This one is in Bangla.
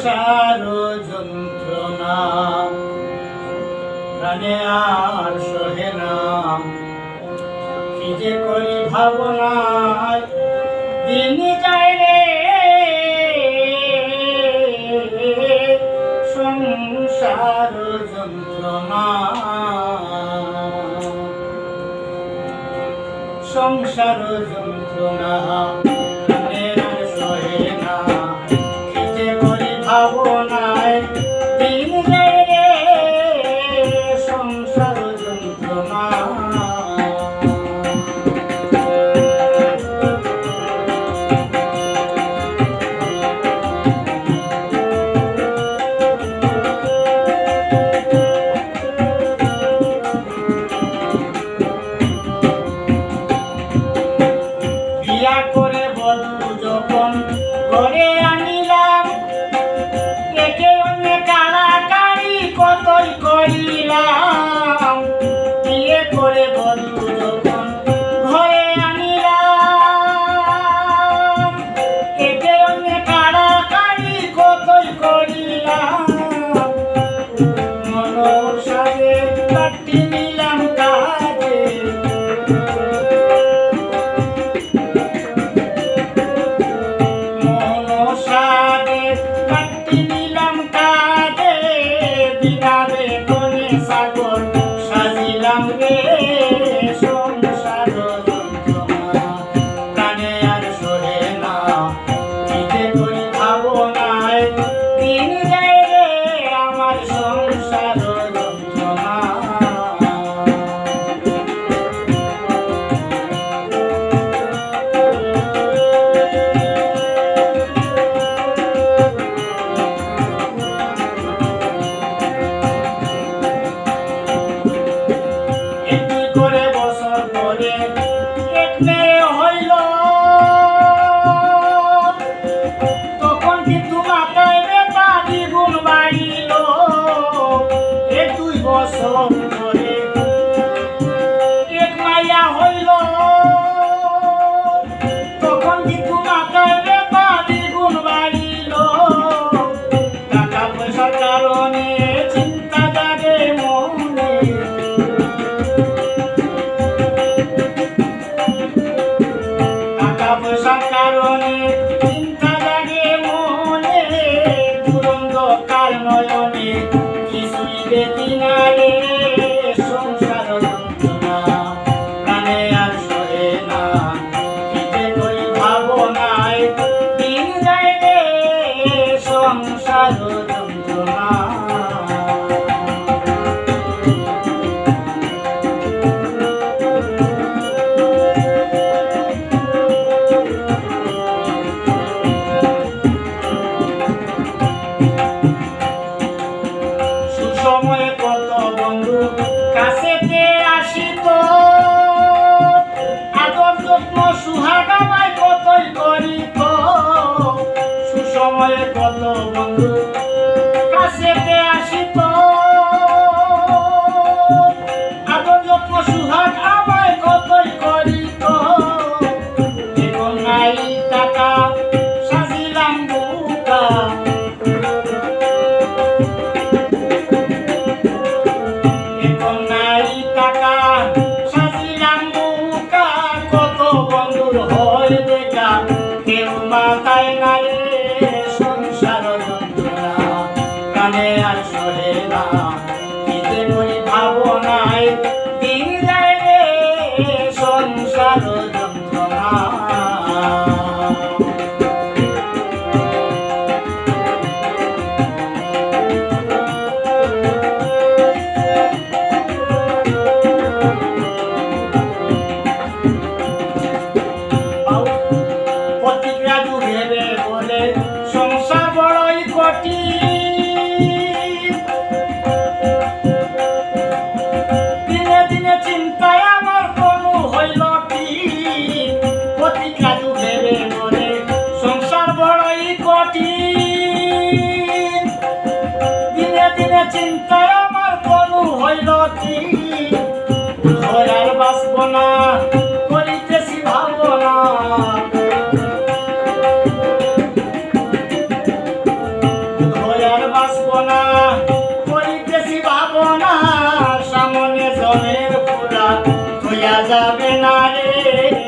সংসার যন্ত্রণা প্রাণে আর সহে না, কি যে করি ভাবনায় দিন যায় রে, সংসার যন্ত্রণা, সংসার যন্ত্রণা প্রাণে আর সহে না, কি যে করি ভাবনায় দিন যায় রে, সংসার যন্ত্রণা। বিয়া করে বধূ যখন ঘরে আনিলাম, একে অন্যে কাড়াকাড়ি কতই করিলাম। বিয়ে করে বধূ যখন ঘরে আনিলাম, একে অন্যে কাড়াকাড়ি কতই করিলাম। মনোর সাথে কাটি নিলাম কাজে, সাগর সাজিলাম রে, সংসার যন্ত্রণা প্রাণে আর সহে না, কি যে করি ভাবনায় দিন যায় রে, আমার সংসার যন্ত্রণা। করে বছর পরে এক মেয়ে হইল, তখন কিন্তু মাথায় বেটা দ্বিগুণ বাড়িল। এ 2 বছর পরে এক মাইয়া হইল, তখন কিন্তু মাথায় বেটা দ্বিগুণ বাড়িল। টাকা পয়সার কারণে চিন্তা জাগে মনে, পয়সার কারণে চিন্তা জাগে মনে, দুরন্ধকার নয়নে কিছুই দেখি না রে, সংসার যন্ত্রণা প্রাণে আর সহে না, কি যে করি ভাবনায় দিন যায় রে, সংসার যন্ত্রণা। সময়ে কত বন্ধু কাছেতে আসিত, আদর যত্ন সুহাগ আমায় কতই করিত। সুসময়ে কত বন্ধু কাছেতে আসিত, আদর যত্ন সুহাগ আমায় কতই করিত। এখন নাই টাকা সাজিলাম বুকা, টাকা সাজিলাম বুকা, কত বন্ধুর হয় দেখা কেউ মাথায় নাই রে, সংসার যন্ত্রণা প্রাণে আর সহে না, কি যে করি ভাবনায় দিন যায় রে, সংসার যন্ত্রণা। সংসার বড়ই কঠিন, দিনে দিনে চিন্তায় আমার কোনো হইল কি, প্রতিজ্ঞা ভেবে বলে সংসার বড়ই কঠিন, দিনে দিনে চিন্তায় আমার কোনো হইল কি, ঘর বাঁচব না করিতেছি ভাবনা, যাবে না রে